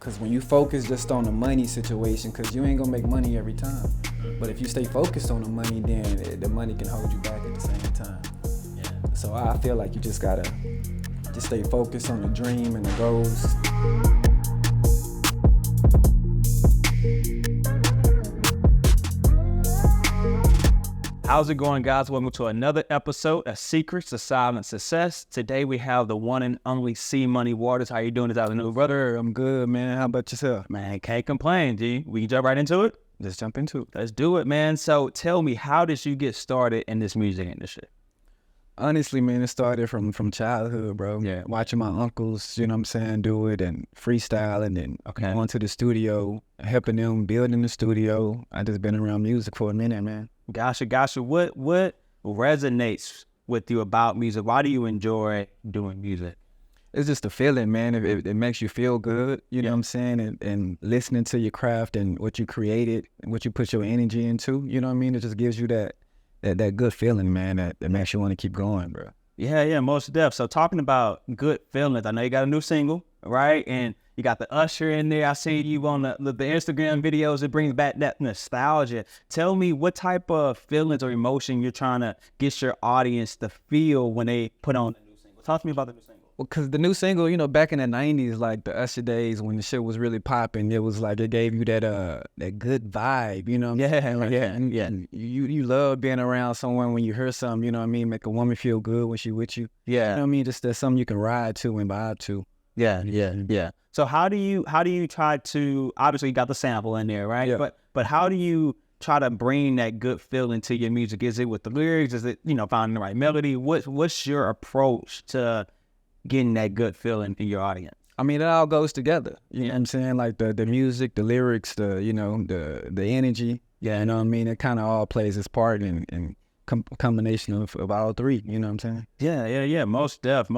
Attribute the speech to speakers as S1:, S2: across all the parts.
S1: Because when you focus just on the money situation, because you ain't gonna make money every time. But if you stay focused on the money, then the money can hold you back at the same time. Yeah. So I feel like you just gotta just stay focused on the dream and the goals.
S2: How's it going, guys? Welcome to another episode of Secrets to Silent Success. Today we have the one and only CMoney Waters. How you doing this afternoon, brother?
S1: I'm good, man. How about yourself?
S2: Man, can't complain, G. We can jump right into it?
S1: Let's jump into it.
S2: Let's do it, man. So tell me, how did you get started in this music industry?
S1: Honestly, man, it started from childhood, bro.
S2: Yeah.
S1: Watching my uncles, you know what I'm saying, do it and freestyle, and then going to the studio, helping them build in the studio. I just been around music for a minute, man.
S2: Gotcha. What resonates with you about music? Why do you enjoy doing music?
S1: It's just a feeling, man. It makes you feel good, you know what I'm saying? And listening to your craft and what you created and what you put your energy into, you know what I mean? It just gives you that good feeling, man, that makes you want to keep going, bro.
S2: Yeah, most def. So talking about good feelings, I know you got a new single, right? And you got the Usher in there. I seen you on the Instagram videos. It brings back that nostalgia. Tell me what type of feelings or emotion you're trying to get your audience to feel when they put on the new single. Talk to me about the new single.
S1: Well, because the new single, you know, back in the 90s, like the Usher days when the shit was really popping, it was like it gave you that good vibe, you know what I'm saying? Yeah. You love being around someone when you hear something, you know what I mean? Make a woman feel good when she with you.
S2: Yeah.
S1: You know what I mean? Just that's something you can ride to and vibe to.
S2: Yeah. So how do you try to, obviously you got the sample in there, right?
S1: Yeah.
S2: But how do you try to bring that good feeling to your music? Is it with the lyrics? Is it, finding the right melody? What's your approach to getting that good feeling in your audience?
S1: I mean, it all goes together. You know what I'm saying? Like the music, the lyrics, the energy. Yeah, you know what I mean? It kind of all plays its part in combination of all three. You know what I'm saying?
S2: Yeah. Most def,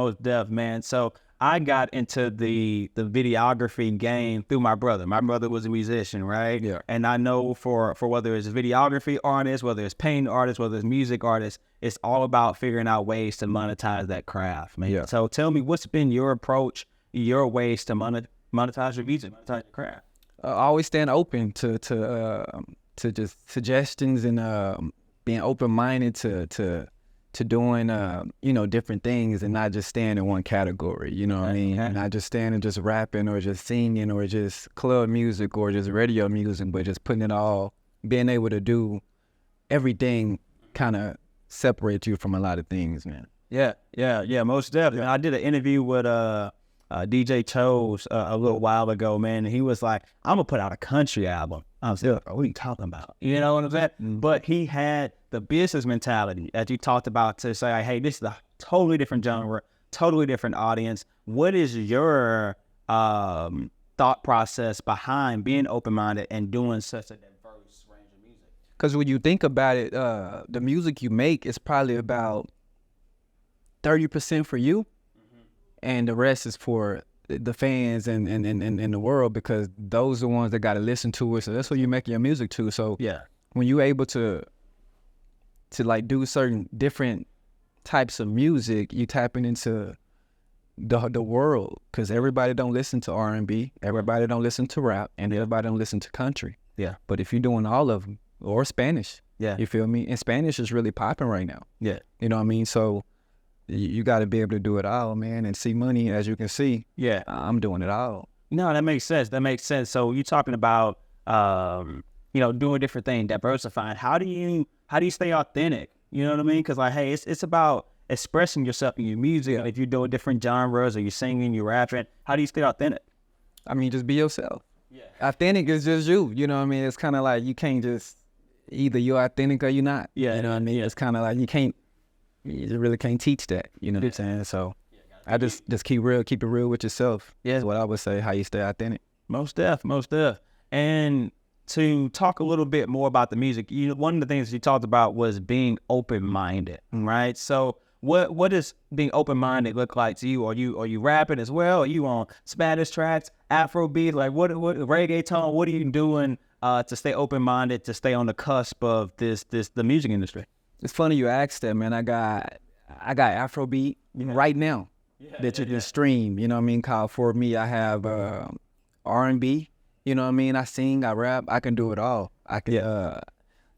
S2: man. So I got into the videography game through my brother. My brother was a musician, right?
S1: Yeah.
S2: And I know for whether it's videography artists, whether it's painting artists, whether it's music artists, it's all about figuring out ways to monetize that craft, man.
S1: Yeah.
S2: So tell me, what's been your approach, your ways to monetize your music, monetize your craft?
S1: Always staying open to just suggestions and being open-minded to doing different things and not just staying in one category, you know what I mean? Not just staying and just rapping or just singing or just club music or just radio music, but just putting it all, being able to do everything kind of separates you from a lot of things, man.
S2: Yeah, most definitely. I did an interview with DJ Chose a little while ago, man, and he was like, I'm gonna put out a country album. I was like, what are you talking about? You know what I'm saying? Mm-hmm. But he had the business mentality, as you talked about, to say, hey, this is a totally different genre, totally different audience. What is your thought process behind being open-minded and doing such a diverse range of music?
S1: Because when you think about it, the music you make is probably about 30% for you, and the rest is for the fans and the world, because those are the ones that got to listen to it. So that's what you make your music to. So
S2: yeah,
S1: when you're able to like do certain different types of music, you tapping into the world, because everybody don't listen to R&B, everybody don't listen to rap, and everybody don't listen to country.
S2: Yeah.
S1: But if you're doing all of them, or Spanish, you feel me? And Spanish is really popping right now.
S2: Yeah.
S1: You know what I mean? So you got to be able to do it all, man. And CMoney, as you can see, I'm doing it all.
S2: No, that makes sense. So you're talking about, doing different things, diversifying. How do you stay authentic? You know what I mean? Because like, hey, it's about expressing yourself in your music.
S1: Yeah.
S2: If you're doing different genres or you're singing, you're rapping, how do you stay authentic?
S1: I mean, just be yourself.
S2: Yeah.
S1: Authentic is just you. You know what I mean? It's kind of like you can't just, either you're authentic or you're not.
S2: Yeah.
S1: You know what I mean? It's kind of like you really can't teach that. You know what I'm saying? So I just keep it real with yourself.
S2: Yeah.
S1: That's what I would say, how you stay authentic.
S2: Most def. And to talk a little bit more about the music, one of the things you talked about was being open-minded, right? So what does being open-minded look like to you? Are you rapping as well? Are you on Spanish tracks, Afrobeat? Like what reggaeton? What are you doing to stay open-minded, to stay on the cusp of the music industry?
S1: It's funny you asked that, man. I got Afrobeat right now that you can stream. You know what I mean? Called For Me. I have R&B. You know what I mean? I sing, I rap, I can do it all. I can.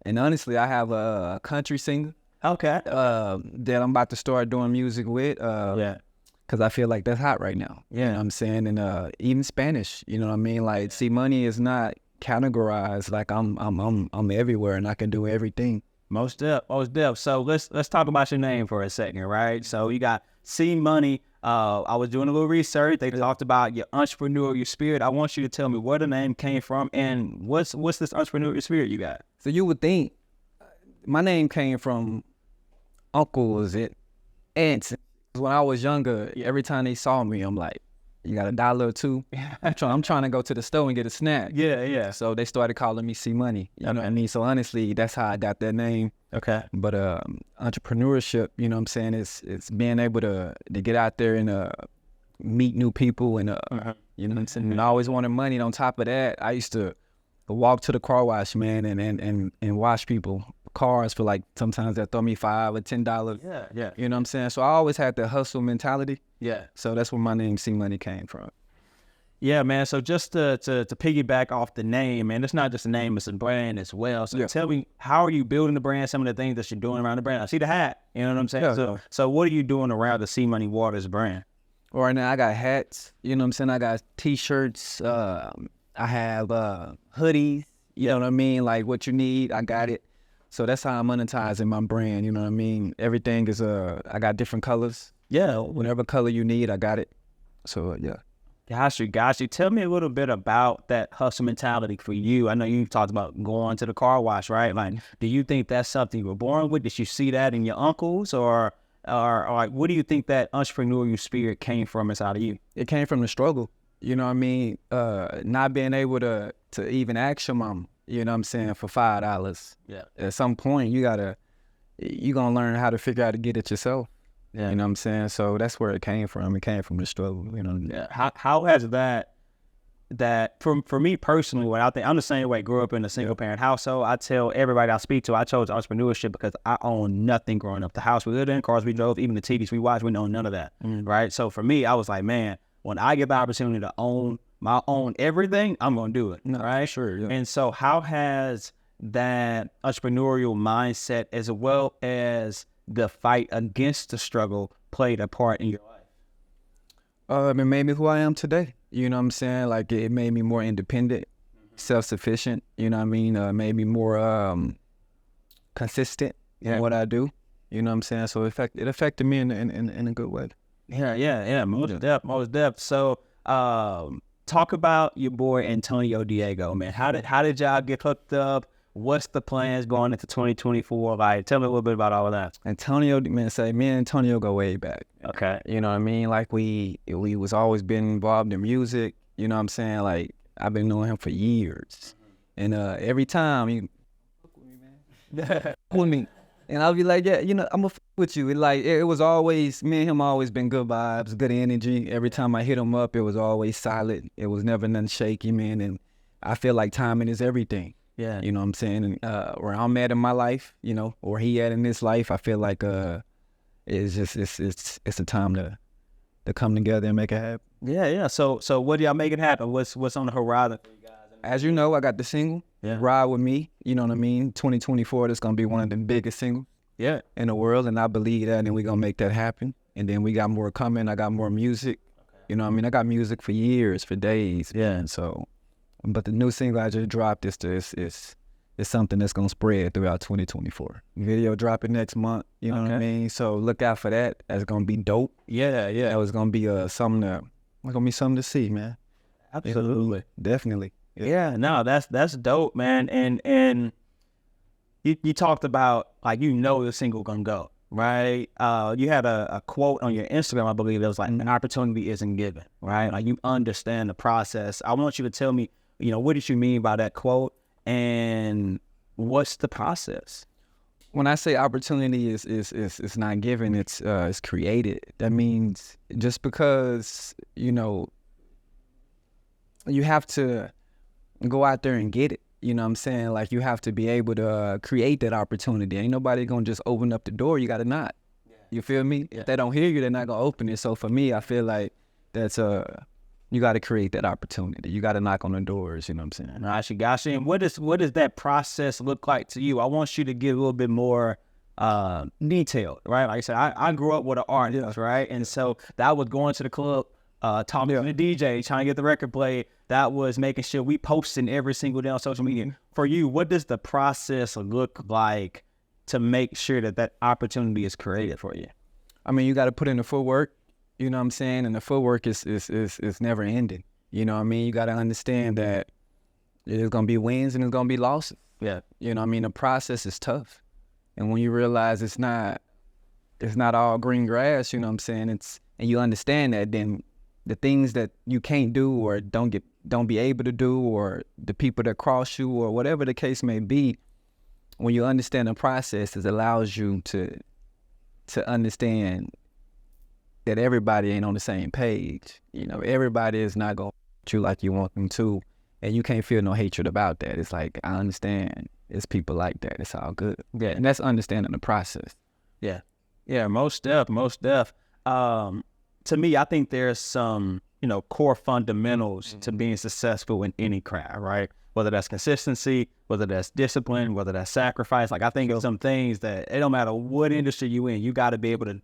S1: And honestly, I have a country singer.
S2: Okay.
S1: That I'm about to start doing music with. Because I feel like that's hot right now.
S2: Yeah.
S1: You know what I'm saying? And even Spanish, you know what I mean? Like, CMoney is not categorized like I'm everywhere and I can do everything.
S2: Most def. So let's talk about your name for a second, right? So you got CMoney. I was doing a little research. They talked about your entrepreneurial spirit. I want you to tell me where the name came from and what's this entrepreneurial spirit you got?
S1: So you would think my name came from uncles and aunts. When I was younger, every time they saw me, I'm like, you got $1 or $2? I'm trying to go to the store and get a snack.
S2: Yeah.
S1: So they started calling me CMoney. You know what I mean? So honestly, that's how I got that name.
S2: Okay.
S1: But entrepreneurship, you know what I'm saying, it's being able to get out there and meet new people and you know what I'm saying? And I always wanted money. And on top of that, I used to walk to the car wash, man, and wash people cars for like, sometimes they'll throw me $5 or $10.
S2: Yeah.
S1: You know what I'm saying? So I always had the hustle mentality.
S2: Yeah.
S1: So that's where my name CMoney came from.
S2: Yeah, man. So just to piggyback off the name, man, it's not just a name, it's a brand as well. So tell me, how are you building the brand, some of the things that you're doing around the brand? I see the hat, you know what I'm saying? So what are you doing around the CMoney Waters brand?
S1: Right now I got hats, you know what I'm saying? I got t-shirts, I have hoodies, you know what I mean? Like what you need, I got it. So that's how I'm monetizing my brand, you know what I mean? Everything is, I got different colors.
S2: Yeah.
S1: Whatever color you need, I got it. So, yeah.
S2: Got you. Tell me a little bit about that hustle mentality for you. I know you talked about going to the car wash, right? Like, do you think that's something you were born with? Did you see that in your uncles? Or like, what do you think that entrepreneurial spirit came from inside of you?
S1: It came from the struggle, you know what I mean? Not being able to even ask your mom, you know what I'm saying, for $5.
S2: Yeah.
S1: At some point, you're going to learn how to figure out how to get it yourself. Yeah. You know what I'm saying? So that's where it came from. It came from the struggle, you know.
S2: Yeah. How has that for me personally, what I think, I'm the same way, grew up in a single parent household. I tell everybody I speak to, I chose entrepreneurship because I owned nothing growing up. The house we lived in, cars we drove, even the TVs we watched, we owned none of that. Right? So for me, I was like, man, when I get the opportunity to own my own everything, I'm going to do it. Right?
S1: Sure. Yeah.
S2: And so how has that entrepreneurial mindset as well as the fight against the struggle played a part in your life?
S1: It made me who I am today. You know what I'm saying? Like, it made me more independent, self-sufficient, you know what I mean? Made me more consistent in what I do. You know what I'm saying? So it affected me in a good way.
S2: Yeah. Most depth. So talk about your boy Antonio Diego, man. How did y'all get hooked up? What's the plans going into 2024? Like, tell me a little bit about all of that.
S1: Antonio, man, me and Antonio go way back.
S2: Okay.
S1: You know what I mean? Like, we was always been involved in music. You know what I'm saying? Like, I've been knowing him for years. And every time he with me, and I'll be like, yeah, you know, I'm gonna with you. It was always, me and him always been good vibes, good energy. Every time I hit him up, it was always solid. It was never nothing shaky, man. And I feel like timing is everything.
S2: Yeah.
S1: You know what I'm saying? And where I'm at in my life, you know, or he at in his life, I feel like it's just it's a time to come together and make it happen.
S2: Yeah. So what do y'all make it happen? What's on the horizon for you guys?
S1: As you know, I got the single, Ride With Me, you know what I mean? 2024, that's gonna be one of the biggest singles in the world, and I believe that, and we're gonna make that happen. And then we got more coming. I got more music. You know what I mean? I got music for years, for days.
S2: Yeah.
S1: And so, but the new single I just dropped is something that's gonna spread throughout 2024. Video dropping next month. You know what I mean? So look out for that. That's gonna be dope.
S2: Yeah.
S1: That was gonna be something to see, man.
S2: Absolutely.
S1: Definitely.
S2: Yeah. No, that's dope, man. And you talked about, like, you know, the single gonna go, right? You had a quote on your Instagram, I believe, that was like, an opportunity isn't given, right? Like, you understand the process. I want you to tell me, you know, what did you mean by that quote, and what's the process?
S1: When I say opportunity is not given, it's created. That means just because, you know, you have to go out there and get it. You know what I'm saying? Like, you have to be able to create that opportunity. Ain't nobody gonna just open up the door. You gotta knock. You feel me? If they don't hear you, they're not gonna open it. So for me, I feel like that's you got to create that opportunity. You got to knock on the doors. You know what I'm saying?
S2: Gotcha. And what does that process look like to you? I want you to give a little bit more detailed, right? Like I said, I grew up with an artist, right? And so that was going to the club, talking to the DJ, trying to get the record played. That was making sure we posting every single day on social media. For you, what does the process look like to make sure that opportunity is created for you?
S1: I mean, you got to put in the footwork. You know what I'm saying? And the footwork is never ending. You know what I mean? You got to understand that there's going to be wins and there's going to be losses.
S2: Yeah.
S1: You know what I mean? The process is tough. And when you realize it's not all green grass, you know what I'm saying? And you understand that, then the things that you can't do or don't be able to do, or the people that cross you, or whatever the case may be, when you understand the process, it allows you to understand that everybody ain't on the same page. You know, everybody is not going to treat you like you want them to, and you can't feel no hatred about that. It's like, I understand it's people like that. It's all good.
S2: Yeah.
S1: And that's understanding the process.
S2: Yeah. Yeah, most def. To me, I think there's some, core fundamentals to being successful in any craft, right? Whether that's consistency, whether that's discipline, whether that's sacrifice. Like, I think some things that it don't matter what industry you in, you got to be able to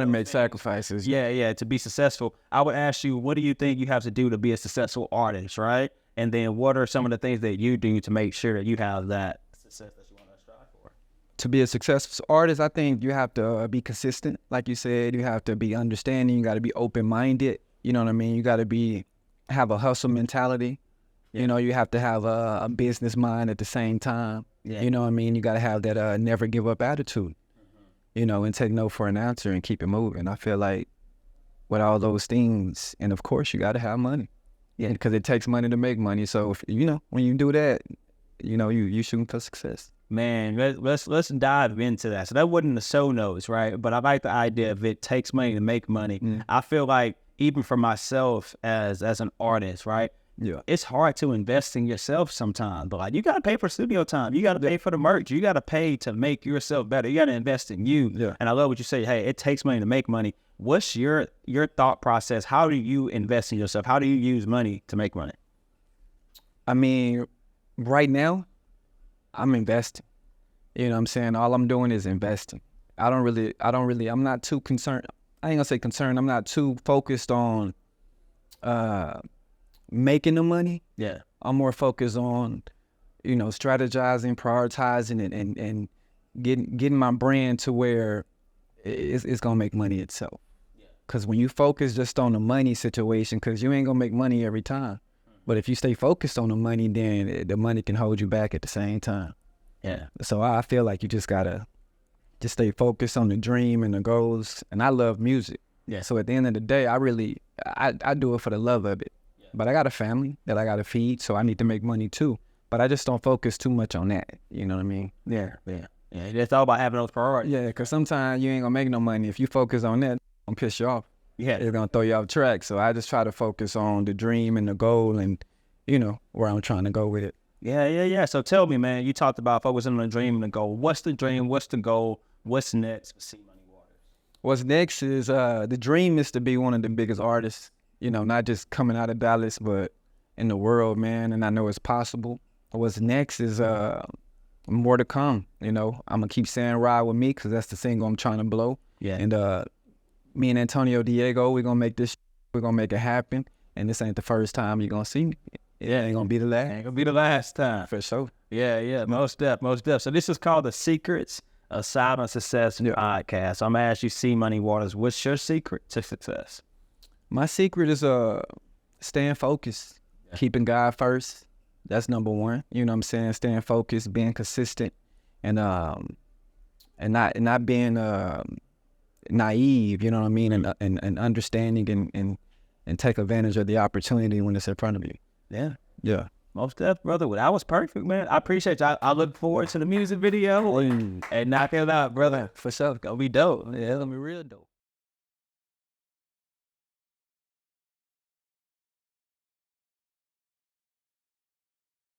S1: make sacrifices.
S2: Yeah, to be successful. I would ask you, what do you think you have to do to be a successful artist, right? And then what are some of the things that you do to make sure that you have that success that you want to strive for?
S1: To be a successful artist, I think you have to be consistent. Like you said, you have to be understanding. You got to be open-minded. You know what I mean? You got to have a hustle mentality. Yeah. You know, you have to have a business mind at the same time. Yeah. You know what I mean? You got to have that never give up attitude. You know, and take no for an answer and keep it moving. I feel like with all those things, and of course, you got to have money. Yeah, because it takes money to make money. So, if, when you do that, you shooting for success.
S2: Man, let's dive into that. So that wasn't the show notes, right? But I like the idea of it takes money to make money. I feel like even for myself as an artist, right? Yeah, it's hard to invest in yourself sometimes, but like, you got to pay for studio time. You got to pay for the merch. You got to pay to make yourself better. You got to invest in you. Yeah. And I love what you say. Hey, it takes money to make money. What's your thought process? How do you invest in yourself? How do you use money to make money?
S1: I mean, right now, I'm investing. You know what I'm saying? All I'm doing is investing. I'm not too concerned. I ain't gonna say concerned. I'm not too focused on making the money. Yeah. I'm more focused on, strategizing, prioritizing, and getting my brand to where it's gonna make money itself. Yeah. Cause when you focus just on the money situation, cause you ain't gonna make money every time. But if you stay focused on the money, then the money can hold you back at the same time. Yeah. So I feel like you just gotta just stay focused on the dream and the goals. And I love music. Yeah. So at the end of the day, I do it for the love of it. But I got a family that I got to feed, so I need to make money too. But I just don't focus too much on that. You know what I mean?
S2: Yeah. It's all about having those priorities.
S1: Yeah, because sometimes you ain't going to make no money. If you focus on that, it's going to piss you off. Yeah. It's going to throw you off track. So I just try to focus on the dream and the goal and, where I'm trying to go with it.
S2: Yeah. So tell me, man, you talked about focusing on the dream and the goal. What's the dream? What's the goal? What's next for CMoney Waters?
S1: What's next is the dream is to be one of the biggest artists. Not just coming out of Dallas, but in the world, man. And I know it's possible. What's next is more to come. I'm going to keep saying Ride With Me because that's the single I'm trying to blow. Yeah. And me and Antonio Diego, we're going to make this, we're going to make it happen. And this ain't the first time you're going to see me. It ain't going to be the last.
S2: Ain't going to be the last time.
S1: For sure.
S2: Yeah. Most def. So this is called The Secrets of Silent Success Podcast. So I'm going to ask you, CMoney Waters, what's your secret to success?
S1: My secret is staying focused, keeping God first. That's number one. You know what I'm saying? Staying focused, being consistent, and not being naive. You know what I mean? And understanding and take advantage of the opportunity when it's in front of you. Yeah.
S2: Most def, brother. Well, that was perfect, man. I appreciate you. I look forward to the music video and knock it out, brother.
S1: For sure.
S2: It's gonna be dope. Yeah, it's gonna be real dope.